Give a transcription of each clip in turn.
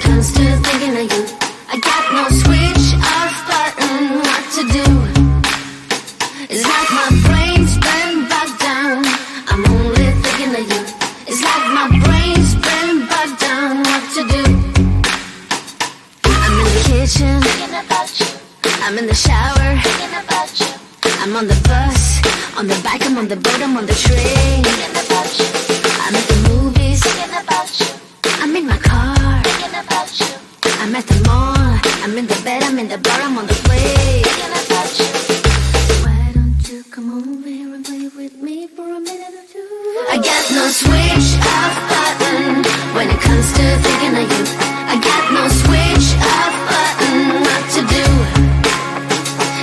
it comes to thinking of you, I got no switch off button. What to do? It's like my brain's been bogged down. I'm only thinking of you. It's like my brain's been bogged down. What to do? I'm in the kitchen, thinking about you. I'm in the shower, thinking about you. I'm on the bus, on the bike, I'm on the boat, I'm on the train, thinking about you. I'm at the movies, thinking about you. I'm in my car, thinking about you. I'm at the mall, I'm in the bed, I'm in the bar, I'm on the plane, thinking about you. Why don't you come over here and play with me for a minute or two? I got no switch off button when it comes to thinking of you. I got no switch off button. What to do?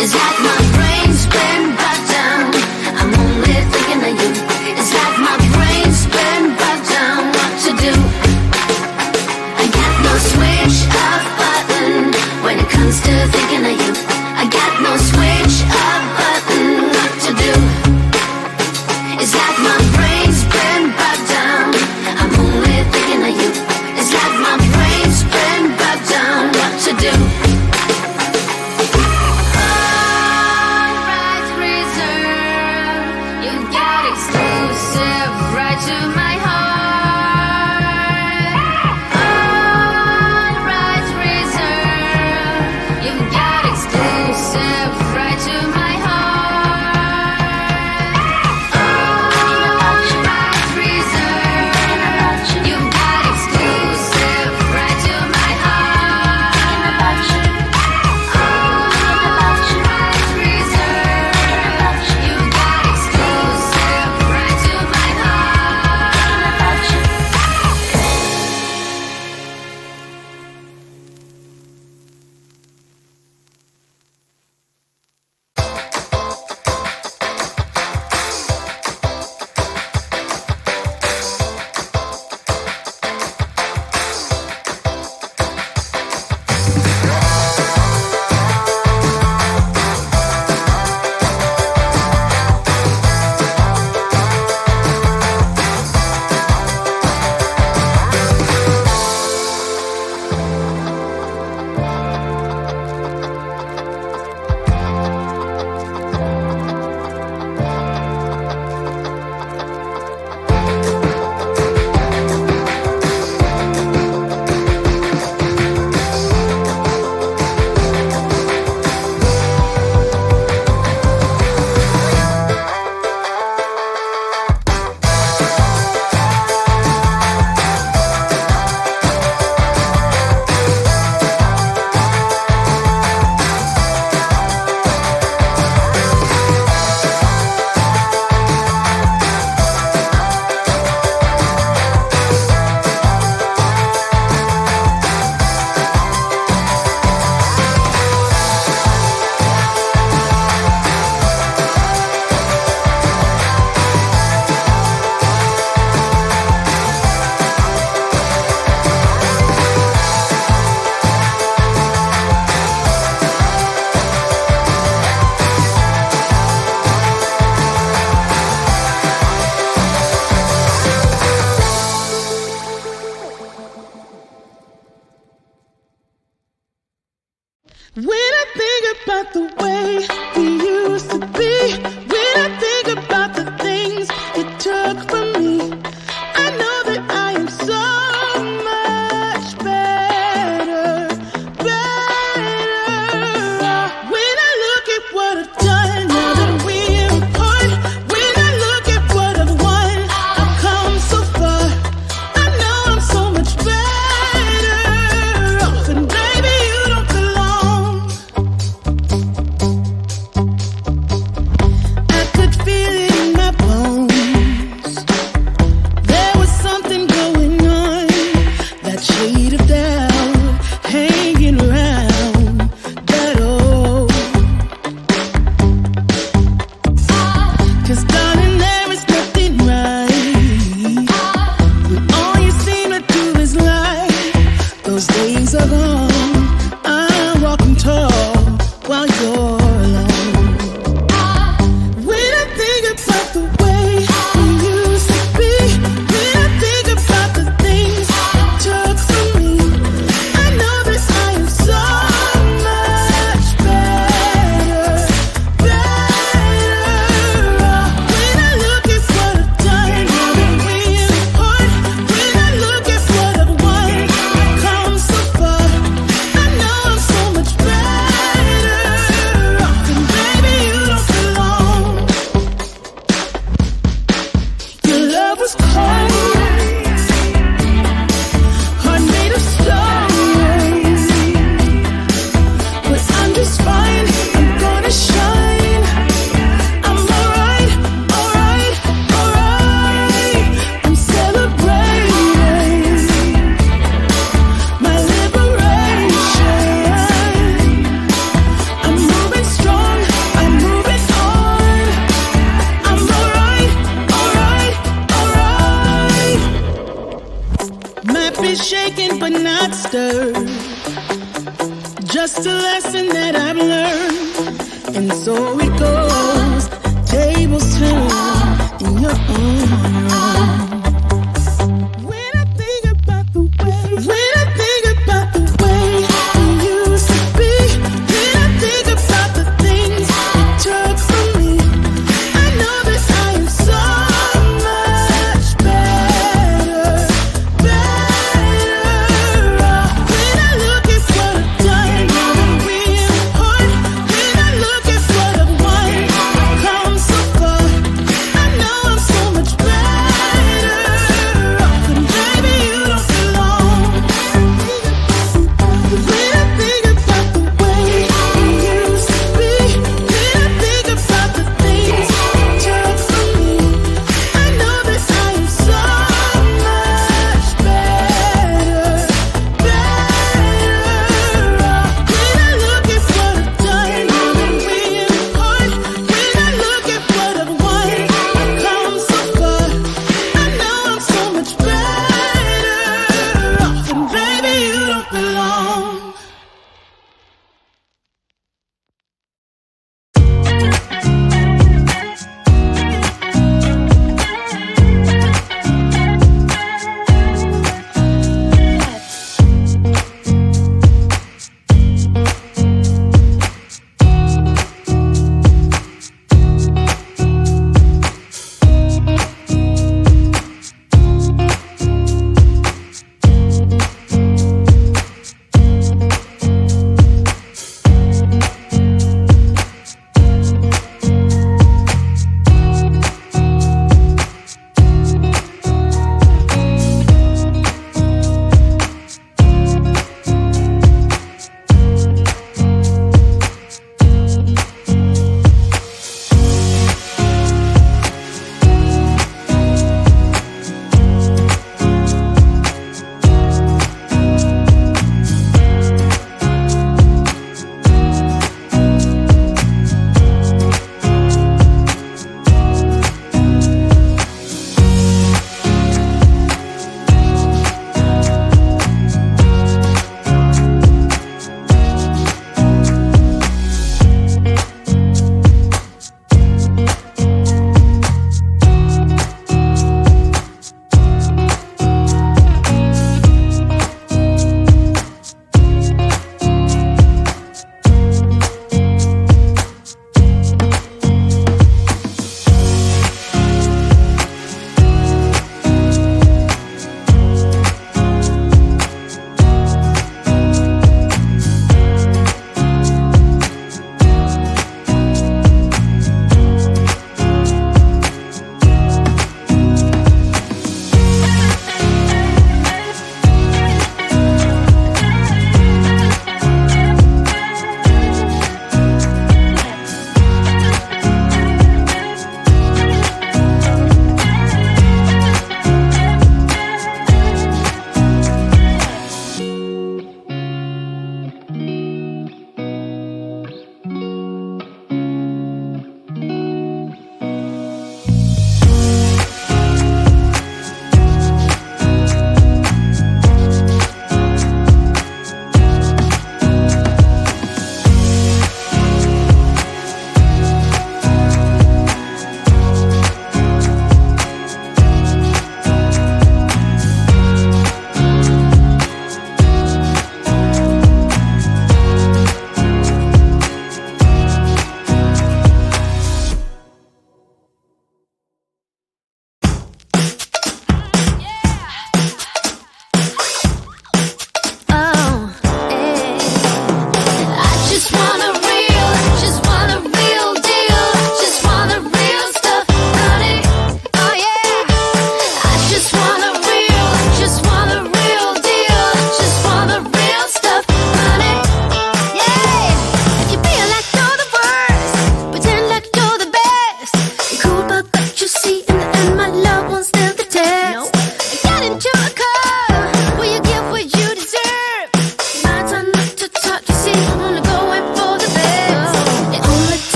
It's like my brain's been bogged down. I'm only thinking of you. It's like my brain's been bogged down. What to do? I got no switch off button when it comes to thinking of you. I got no switch off button. What to do? It's like my brain's been bogged down. I'm only thinking of you. It's like my brain chapter, just a lesson that I've learned, and so it goes. Tables turn, and you're on your own. When I think about the way we used to be, when I think about the things you took from me, I know that I am so much better off. When I look at what I've done, now I'm really hard. When I look at what I've won, I've come so far. I know I'm so much better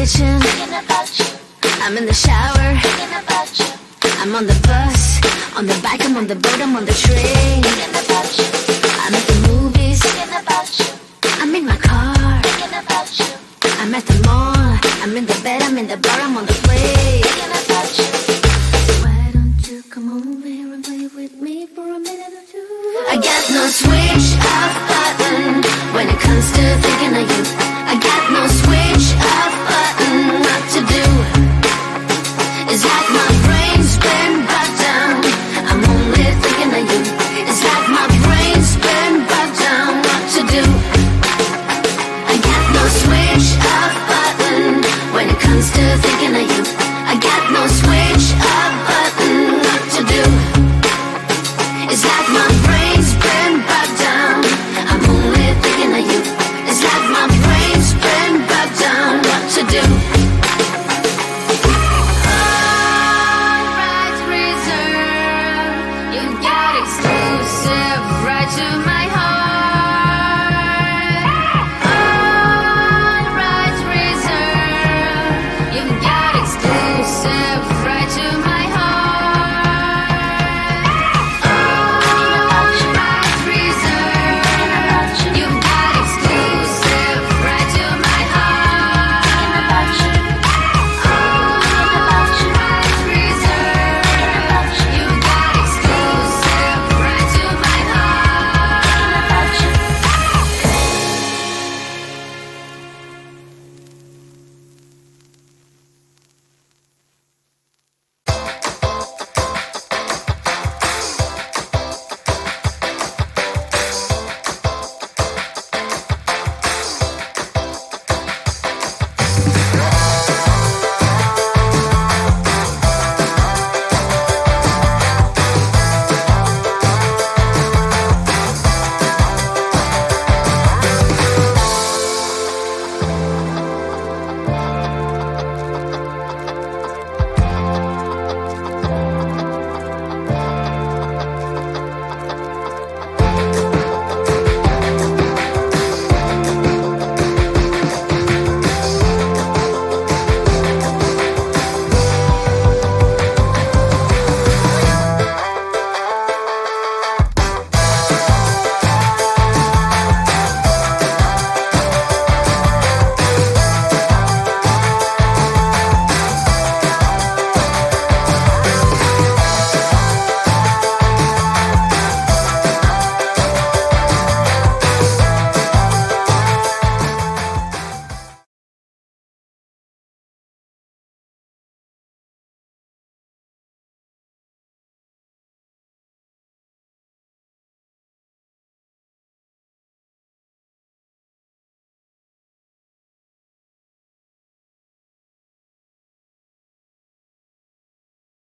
kitchen, thinking about you. I'm in the shower, thinking about you. I'm on the bus, on the bike, I'm on the boat, I'm on the train, thinking about you. I'm at the movies, thinking about you. I'm in my car, thinking about you. I'm at the mall, I'm in the bed, I'm in the bar, I'm on the way, thinking about you. Why don't you come over here and play with me for a minute or two? I got no switch off button when it comes to thinking of you. I got no switch